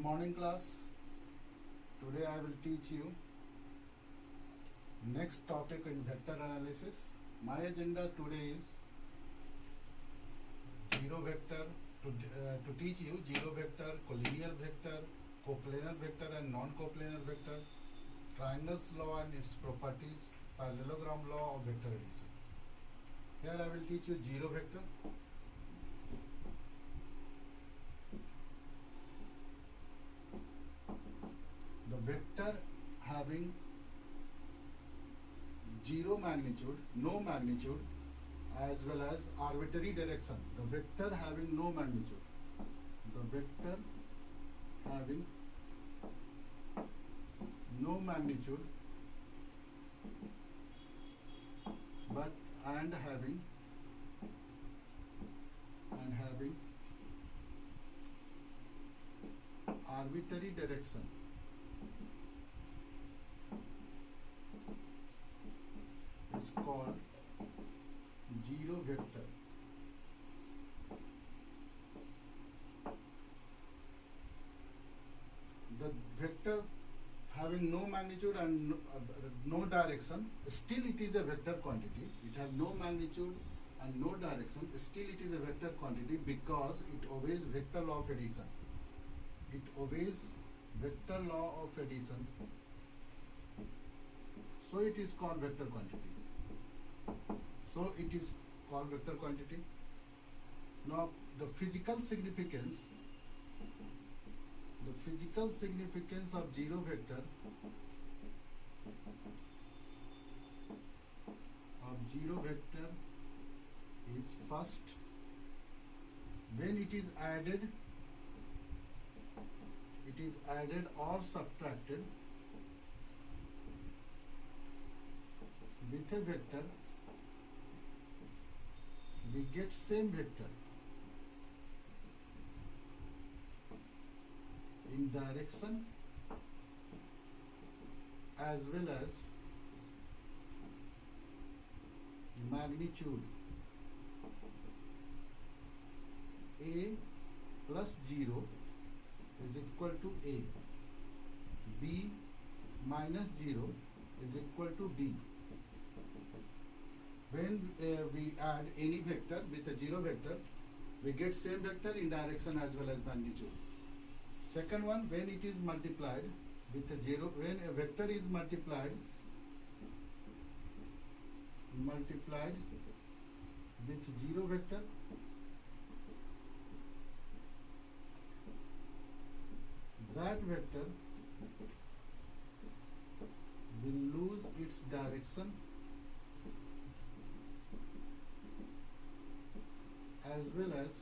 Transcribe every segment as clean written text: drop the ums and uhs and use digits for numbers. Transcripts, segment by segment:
Good morning class. Today I will teach you next topic in vector analysis. My agenda today is zero vector to teach you zero vector, collinear vector, coplanar vector and non-coplanar vector, triangles law and its properties, parallelogram law of vector addition. Here I will teach you zero vector. The vector having zero magnitude, no magnitude, as well as arbitrary direction. The vector having no magnitude. The vector having no magnitude, but and having arbitrary direction is called zero vector. The vector having no magnitude and no direction, still it is a vector quantity. It has no magnitude and no direction, still it is a vector quantity because it obeys vector law of addition. It obeys vector law of addition. So it is called vector quantity. Now the physical significance of zero vector is first, when it is added or subtracted with a vector, we get same vector in direction as well as magnitude. A plus 0 is equal to A. B minus 0 is equal to B. When we add any vector with a zero vector, we get same vector in direction as well as magnitude. Second one, when it is multiplied with a zero, when a vector is multiplied with zero vector, that vector will lose its direction as well as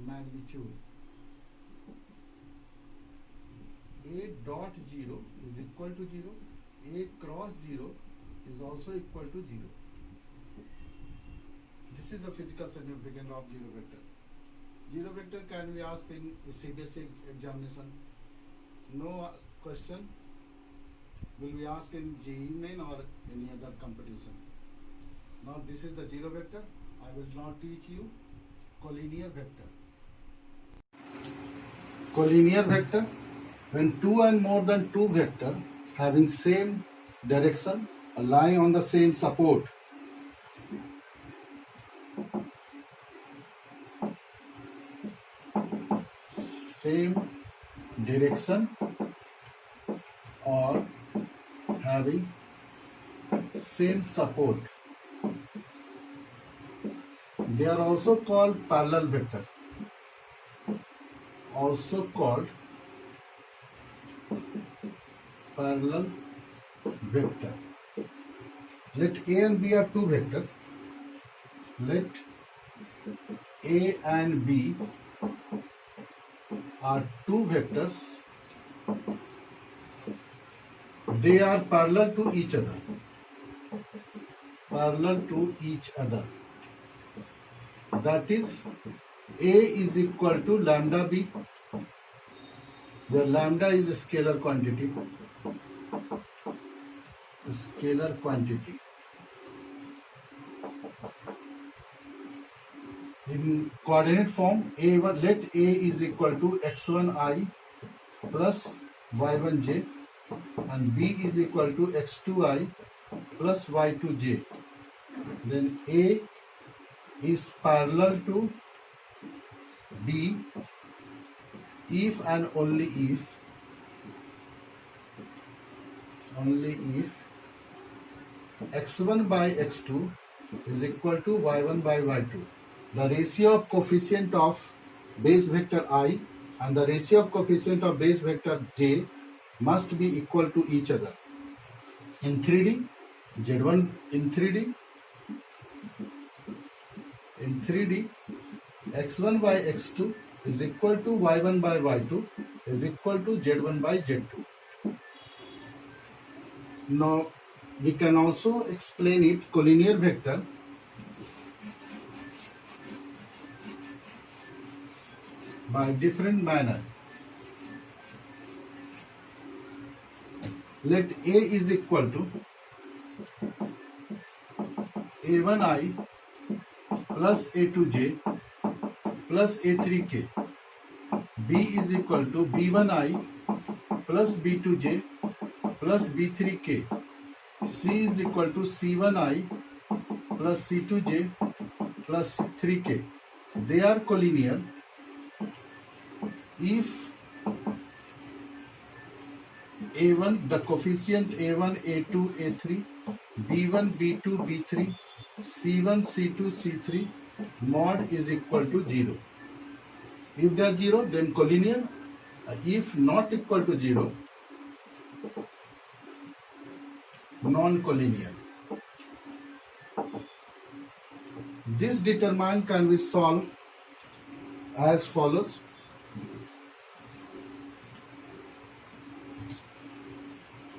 magnitude. A dot 0 is equal to 0. A cross 0 is also equal to 0. This is the physical significance of zero vector. Zero vector can be asked in CBSE examination. No question will be asked in JEE Main or any other competition. Now this is the zero vector. I will now teach you collinear vector. Collinear vector, when two and more than two vectors having same direction are lying on the same support, same direction or having same support, they are also called parallel vector. Let A and B are two vectors. Let A and B are two vectors. They are parallel to each other. That is, A is equal to lambda B, where lambda is a scalar quantity. In coordinate form, A1, let A is equal to x1i plus y1j and B is equal to x2i plus y2j. Then A is parallel to B if and only if x1 by x2 is equal to y1 by y2. The ratio of coefficient of base vector I and the ratio of coefficient of base vector j must be equal to each other. In 3D, Z1 in 3D, x1 by x2 is equal to y1 by y2 is equal to z1 by z2. Now we can also explain it collinear vector by different manner. Let A is equal to A1i plus A2j plus A3k. B is equal to B1i plus B2j plus B3k. C is equal to C1i plus C2j plus 3k. They are collinear if A1, the coefficient A1, A2, A3, B1, B2, B3, C1, C2, C3 mod is equal to 0. If they are 0, then collinear. If not equal to 0, non-collinear. This determinant can be solved as follows.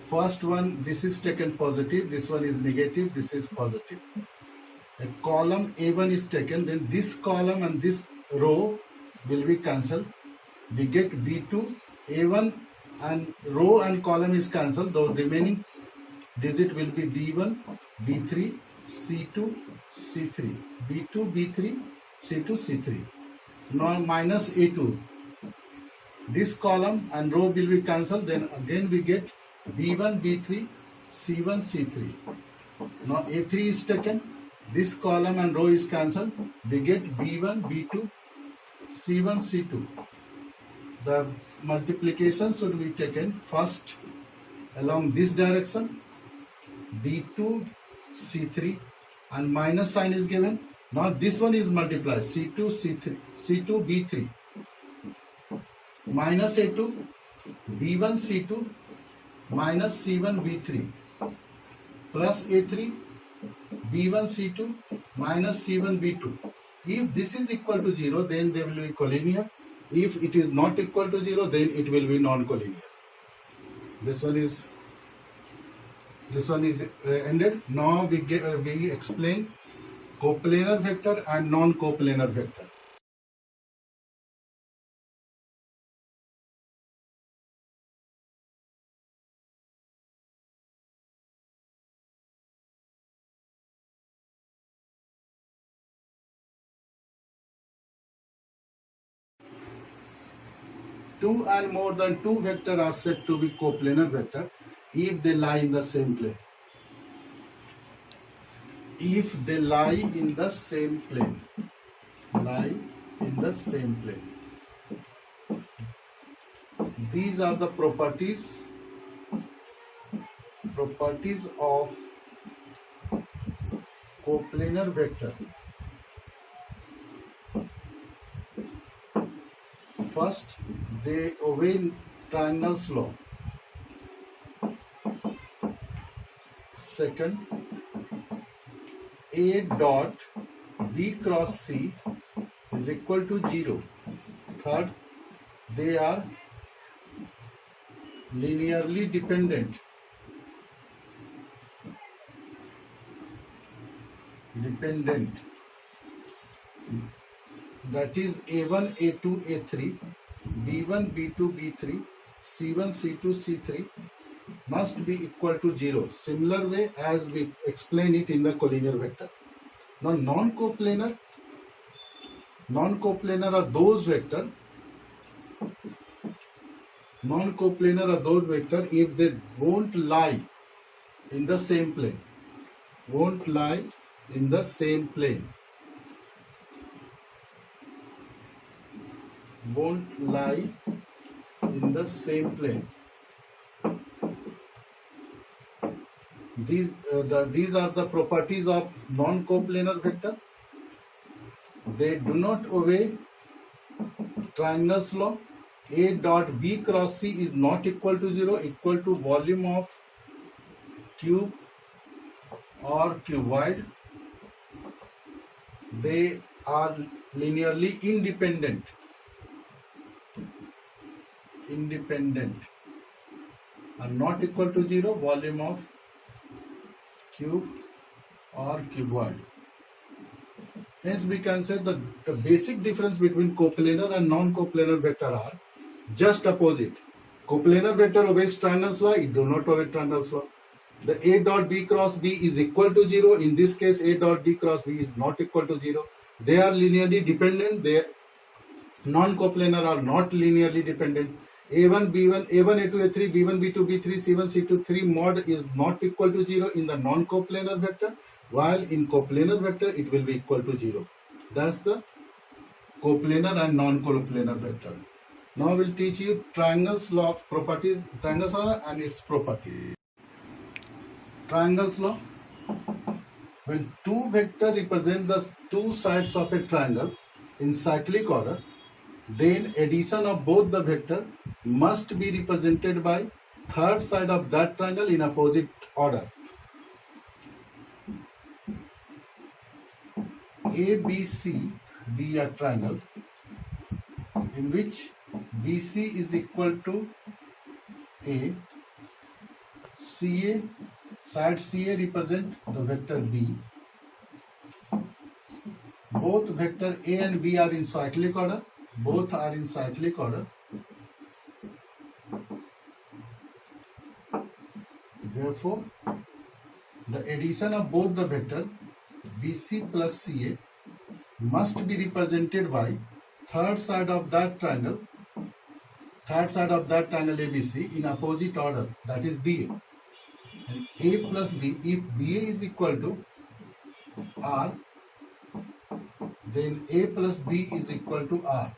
First one, this is taken positive, this one is negative, this is positive. A column A1 is taken, then this column and this row will be cancelled. We get B2, A1 and row and column is cancelled. The remaining digit will be B1, B3, C2, C3. B2, B3, C2, C3. Now minus A2. This column and row will be cancelled. Then again we get B1, B3, C1, C3. Now A3 is taken. This column and row is cancelled. We get B1, B2, C1, C2. The multiplication should be taken first along this direction. B2, C3 and minus sign is given. Now this one is multiplied. C2, C3, C2, B3. Minus A2, B1, C2 minus C1, B3 plus A3, B1, C2 minus C1, B2. If this is equal to 0, then they will be collinear. If it is not equal to 0, then it will be non-collinear. This one is ended. Now we explain coplanar vector and non-coplanar vector. Two and more than two vectors are said to be coplanar vector if they lie in the same plane. If they lie in the same plane. These are the properties of coplanar vector. First, they obey triangle's law. Second, A dot B cross C is equal to 0. Third, they are linearly dependent. That is A1, A2, A3, B1, B2, B3, C1, C2, C3 must be equal to 0. Similar way as we explain it in the collinear vector. Now non-coplanar, Non-coplanar are those vector. Non-coplanar are those vector if they won't lie in the same plane. Won't lie in the same plane. Won't lie in the same plane. These are the properties of non-coplanar vector. They do not obey triangle's law. A dot B cross C is not equal to 0, equal to volume of cube or cuboid. They are linearly independent. Are not equal to 0, volume of cube or cuboid. Hence we can say the basic difference between coplanar and non-coplanar vector are just opposite. Coplanar vector obeys triangle's law, it do not obey triangle's law. The A dot B cross B is equal to 0. In this case, A dot B cross B is not equal to 0. They are linearly dependent. They non-coplanar are not linearly dependent. A1, B1, A1, A2, A3, B1, B2, B3, C1, C2, 3 mod is not equal to 0 in the non-coplanar vector, while in coplanar vector it will be equal to 0. That's the coplanar and non-coplanar vector. Now we'll teach you triangle's law of properties, triangle's law and its properties. Triangle's law. When two vectors represent the two sides of a triangle in cyclic order, then addition of both the vector must be represented by third side of that triangle in opposite order. ABC be a triangle in which BC is equal to A, CA, side CA represent the vector B. Both vector A and B are in cyclic order. Both are in cyclic order. Therefore, the addition of both the vector BC plus CA must be represented by third side of that triangle ABC in opposite order, that is BA. And A plus B, if BA is equal to R, then A plus B is equal to R.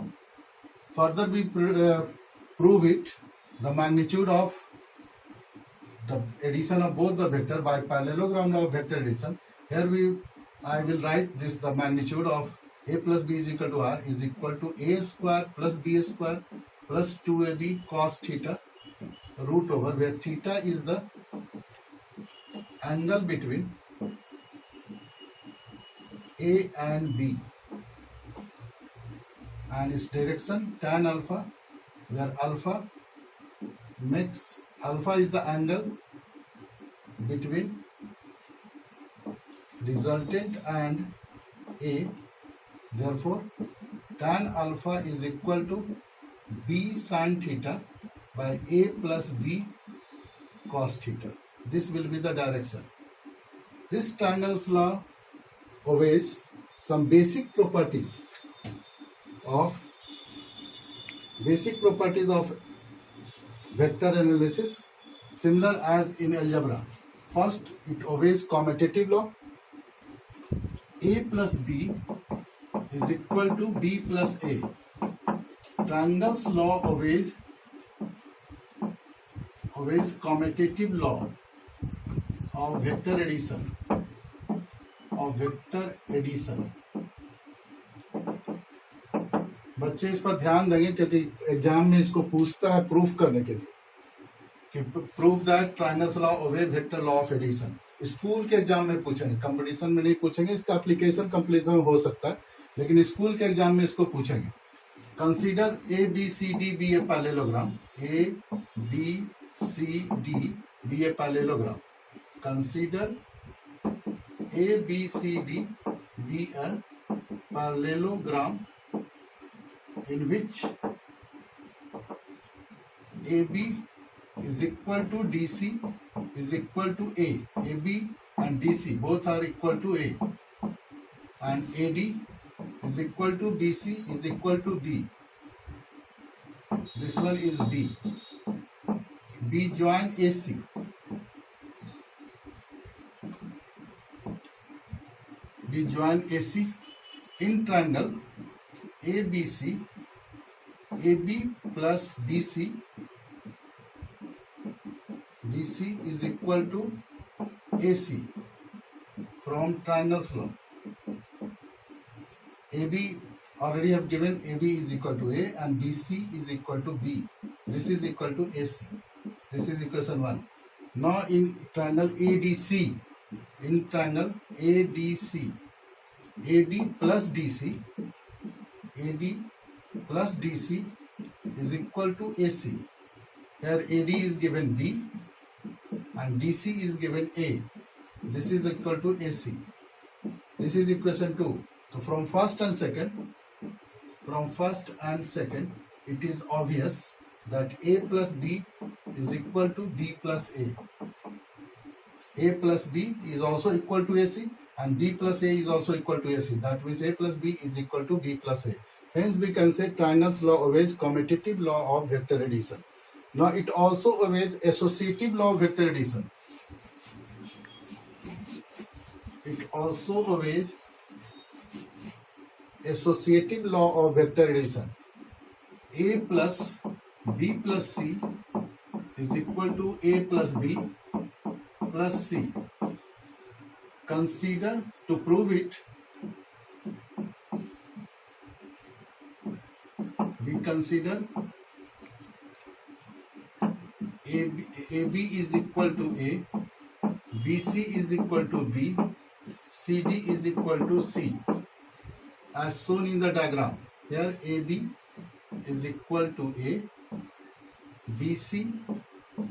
Further we prove it, the magnitude of the addition of both the vector by parallelogram law of vector addition. Here I will write this, the magnitude of A plus B is equal to R is equal to A square plus B square plus 2AB cos theta root over, where theta is the angle between A and B, and its direction tan alpha, where alpha is the angle between resultant and A. Therefore, tan alpha is equal to B sin theta by A plus B cos theta. This will be the direction. This triangle's law obeys some basic properties of vector analysis, similar as in algebra. First, it obeys commutative law. A plus B is equal to B plus A. Triangle's law obeys commutative law of vector addition. बच्चे इस पर ध्यान देंगे क्योंकि exam में इसको पूछता है प्रूफ करने के लिए कि proof that triangles law obey vector law of addition. School के एग्जाम में पूछेंगे, कंपटीशन में नहीं पूछेंगे. इसका एप्लीकेशन कंपटीशन में हो सकता है, लेकिन स्कूल के एग्जाम में इसको पूछेंगे. Consider A B C D B A parallelogram. A B C D B A parallelogram. Consider A B C D B A parallelogram in which AB is equal to DC is equal to A. AB and DC both are equal to A, and AD is equal to BC is equal to B. This one is B. B join AC. B join AC in triangle ABC. AB plus BC. BC is equal to AC from triangle's law. AB already have given AB is equal to A and BC is equal to B. This is equal to AC. This is equation 1. Now in triangle ADC, AD plus DC, AD plus DC is equal to AC. Here AD is given B and DC is given A. This is equal to AC. This is equation 2. So from first and second, it is obvious that A plus B is equal to B plus A. A plus B is also equal to AC and B plus A is also equal to AC. That means A plus B is equal to B plus A. Hence we can say triangle's law obeys commutative law of vector addition. Now it also obeys associative law of vector addition. It also obeys associative law of vector addition. A plus B plus C is equal to A plus B plus C. Consider, to prove it, we consider AB is equal to A, BC is equal to B, CD is equal to C, as shown in the diagram. Here AB is equal to A, BC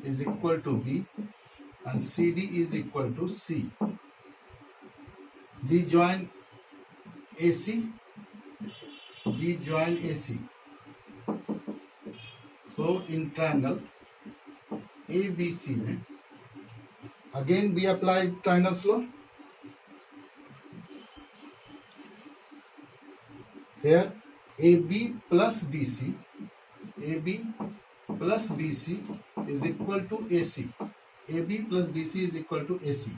is equal to B, and CD is equal to C. We join AC. So in triangle ABC में again we apply triangle's law. Here AB plus BC is equal to AC. AB plus BC is equal to AC.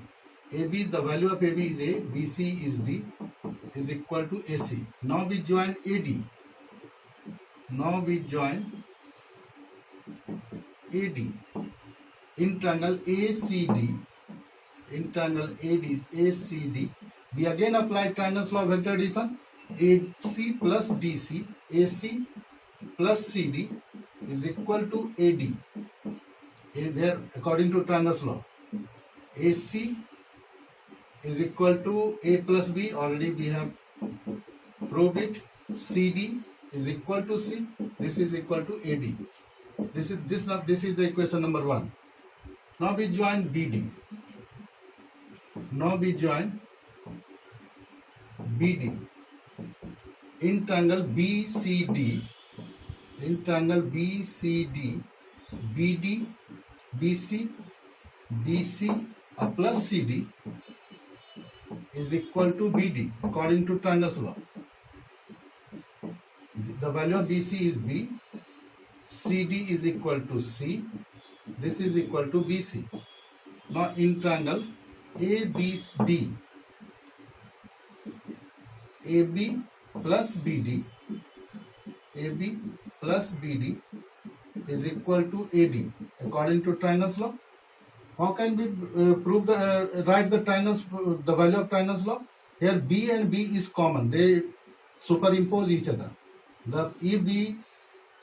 AB, the value of AB is A, BC is B, is equal to AC. Now we join AD. In triangle ACD, we again apply triangle's law of vector addition. AC plus DC, AC plus CD is equal to AD. There, according to triangle's law, AC is equal to A plus B. Already we have proved it. CD is equal to C. This is equal to AD. This is the equation number 1. Now we join BD. In triangle BCD, BD, BC, DC plus CD is equal to BD according to triangle's law. The value of BC is B, CD is equal to C, this is equal to BC. Now in triangle ABD, AB plus BD is equal to AD according to triangle's law. How can we write the value of triangle's law? Here B and B is common. They superimpose each other. If we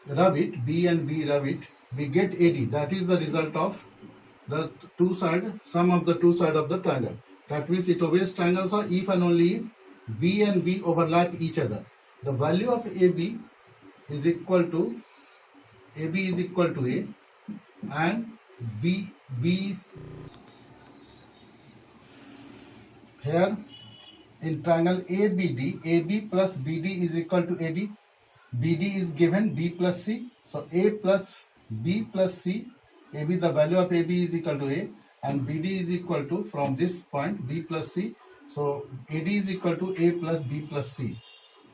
rub it, B and B rub it, we get AD. That is the result of the sum of the two sides of the triangle. That means it obeys triangle's law if and only if B and B overlap each other. The value of AB is equal to A and B. Here in triangle ABD, AB plus BD is equal to AD. BD is given B plus C. So A plus B plus C, AB, the value of AB is equal to A and BD is equal to, from this point, B plus C. So AD is equal to A plus B plus C.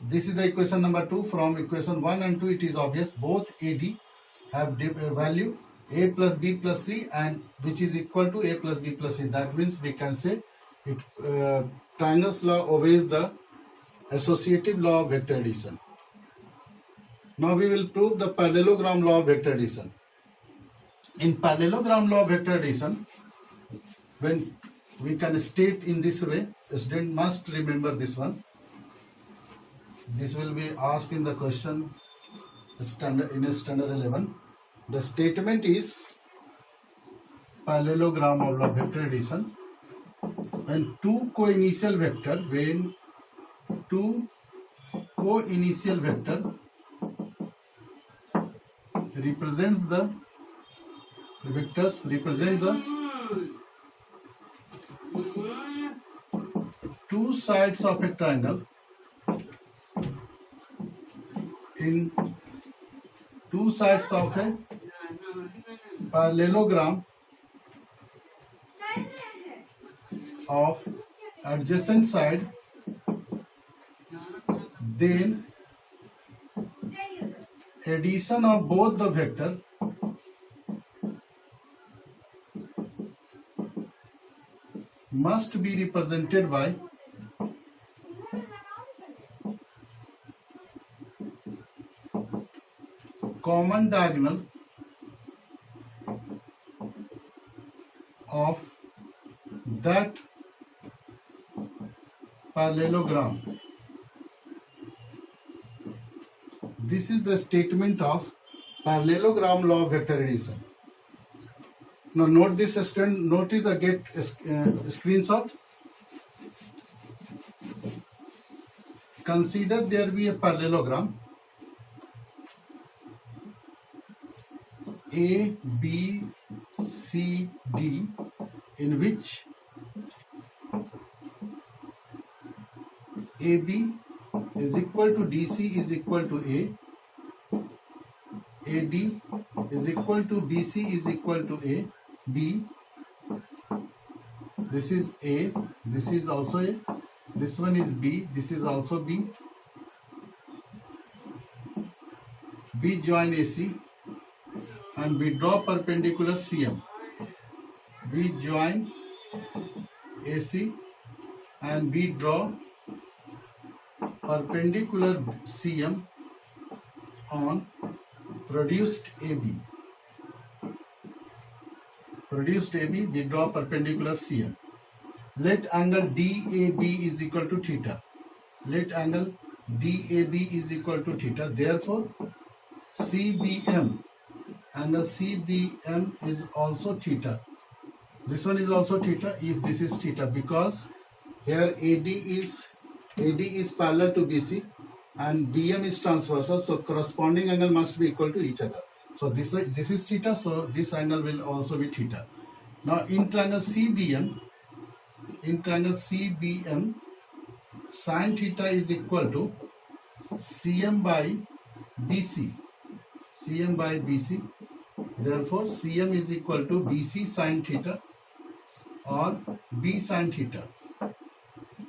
This is the equation number 2. From equation 1 and 2, it is obvious both AD have value A plus B plus C, and which is equal to A plus B plus C. That means we can say it triangle's law obeys the associative law of vector addition. Now we will prove the parallelogram law of vector addition. In parallelogram law of vector addition, when we can state in this way, a student must remember this one. This will be asked in the question standard 11. The statement is parallelogram of law of vector addition. When two co-initial vector represent the two sides of a triangle in two sides of a parallelogram of adjacent side, then addition of both the vector must be represented by common diagonal of that parallelogram. This is the statement of parallelogram law of vector addition. Now note this, student. Notice the get screenshot. Consider there be a parallelogram A, B, C, D, in which AB is equal to DC is equal to A, AD is equal to BC is equal to A, B, this is A, this is also A, this one is B, this is also B, B join AC, and we draw perpendicular CM. We join AC and we draw perpendicular CM on produced AB. Produced AB, we draw perpendicular CM. Let angle DAB is equal to theta. Let angle DAB is equal to theta. Therefore, CBM, angle CBM is also theta. This one is also theta if this is theta, because here AD is parallel to BC and BM is transversal, so corresponding angle must be equal to each other. So this is theta, so this angle will also be theta. Now in triangle CBM, sin theta is equal to CM by BC. Therefore, CM is equal to BC sin theta or B sin theta.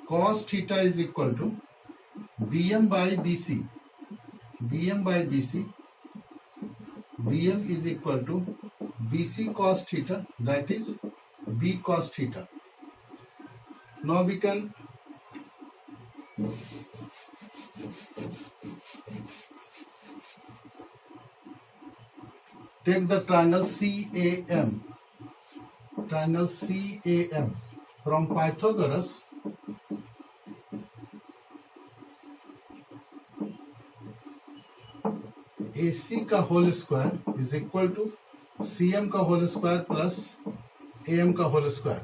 Cos theta is equal to BM by BC. BM is equal to BC cos theta, that is B cos theta. Now we can take the triangle CAM. Triangle CAM from Pythagoras. AC का whole square is equal to CM का whole square plus AM का whole square.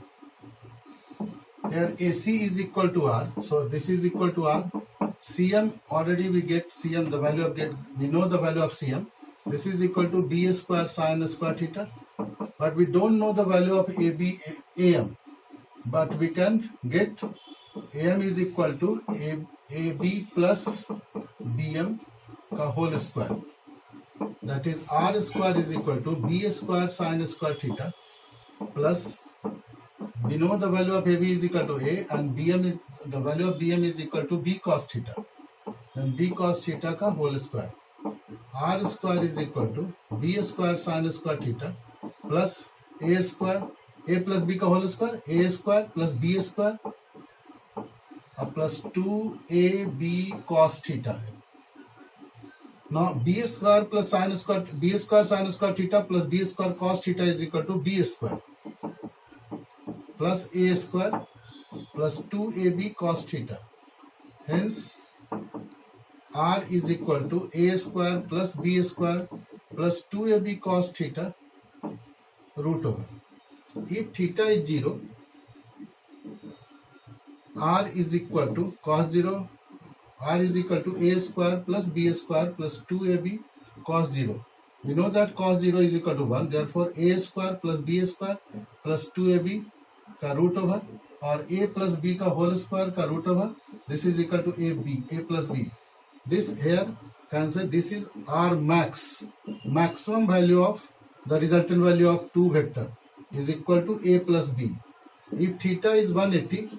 Here AC is equal to R, so this is equal to R. CM already we get CM, the value of we know the value of CM. This is equal to B square sin square theta, but we don't know the value of AM, but we can get AM is equal to AB plus BM का whole square. That is R square is equal to B square sin square theta plus, we know the value of AB is equal to A, and BM is the value of BM is equal to B cos theta. b cos theta का whole square, R square is equal to B square sine square theta plus A square, A plus B का whole square, A square plus B square और plus 2ab cos theta है. Now b square plus sin square, b square sin square theta plus b square cos theta is equal to b square plus a square plus 2ab cos theta. Hence r is equal to a square plus b square plus 2ab cos theta root over. If theta is 0, r is equal to cos 0, r is equal to a square plus b square plus 2ab cos 0. We know that cos 0 is equal to 1. Therefore, a square plus b square plus 2ab का root over और a plus b का whole square का root over. This is equal to a plus b. This here can say this is r max. Maximum value of the resultant value of 2 vector is equal to a plus b. If theta is 180,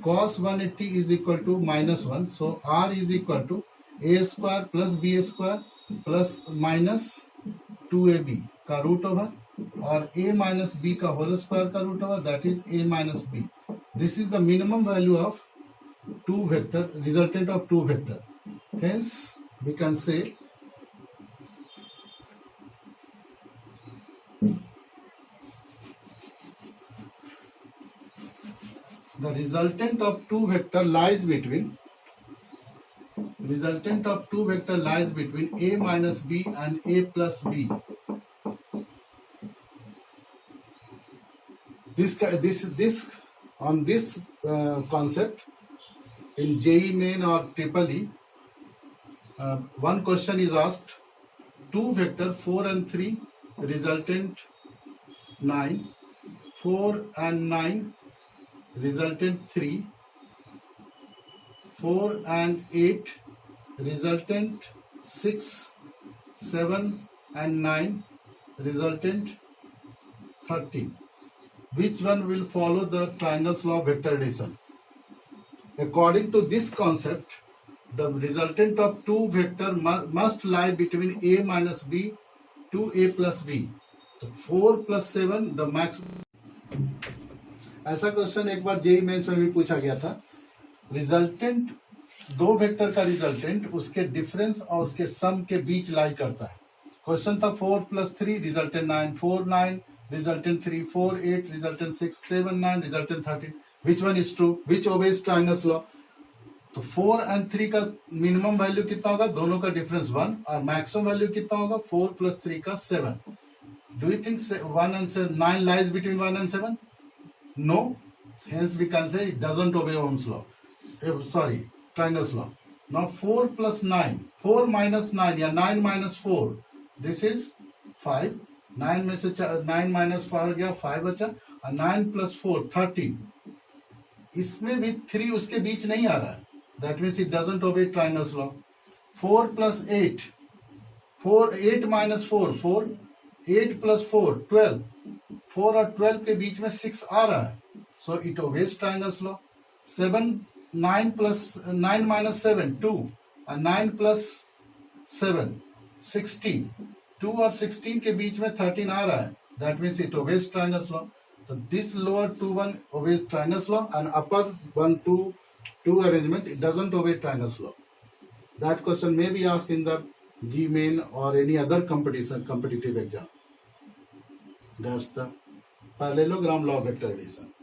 cos 180 is equal to minus 1. So r is equal to a square plus b square plus minus 2ab का root over और a minus b का whole square का root over, that is a minus b. This is the minimum value of 2 vector, resultant of 2 vector. Hence we can say the resultant of 2 vector lies between a minus b and a plus b. This on this concept in JEE Main or Triple E, one question is asked: 2 vector 4 and 3 resultant 9, 4 and 9 resultant 3, 4 and 8 resultant 6, 7 and 9 resultant 13. Which one will follow the triangle's law of vector addition? According to this concept, the resultant of 2 vector must lie between a minus b to a plus b. So 4 plus 7 the max. ऐसा question एक बार JEE mains में भी पूछा गया था. Resultant 2 vector का resultant उसके difference और उसके सम के बीच लाई करता है. क्वेश्चन था 4 plus 3 resultant 9, 4 9 resultant 3, 4 8 resultant 6, 7 9 resultant 13. Which one is true, which obeys triangles law? तो 4 and 3 का मिनिमम वैल्यू कितना होगा? दोनों का डिफरेंस 1 और मैक्सिमम वैल्यू कितना होगा? 4 plus 3 का 7. Do you think 1 and 9 lies between 1 and 7? No. Hence we can say it doesn't obey Ohm's law. Triangle's law. Now 4 plus 9, 4 minus 9 या 9 minus 4, this is 5. 9 में से 9 minus 4 गया, 5 बचा और 9 plus 4 13. इसमें भी 3 उसके बीच नहीं आ रहा है. That means it doesn't obey triangle's law. 4 plus 8, 8 minus 4, 4, 8 plus 4 12. 4 और 12 के बीच में 6 आ रहा है. So it obeys triangle's law. 9 minus 7 2 and 9 plus 7 16. 2 और 16 के बीच में 13 आ रहा है. That means it obeys triangle's law. So this lower 2 1 obeys triangle's law and upper 1 2 arrangement it doesn't obey triangle's law. That question may be asked in the JEE Main or any other competitive exam. That's the parallelogram law of vector addition.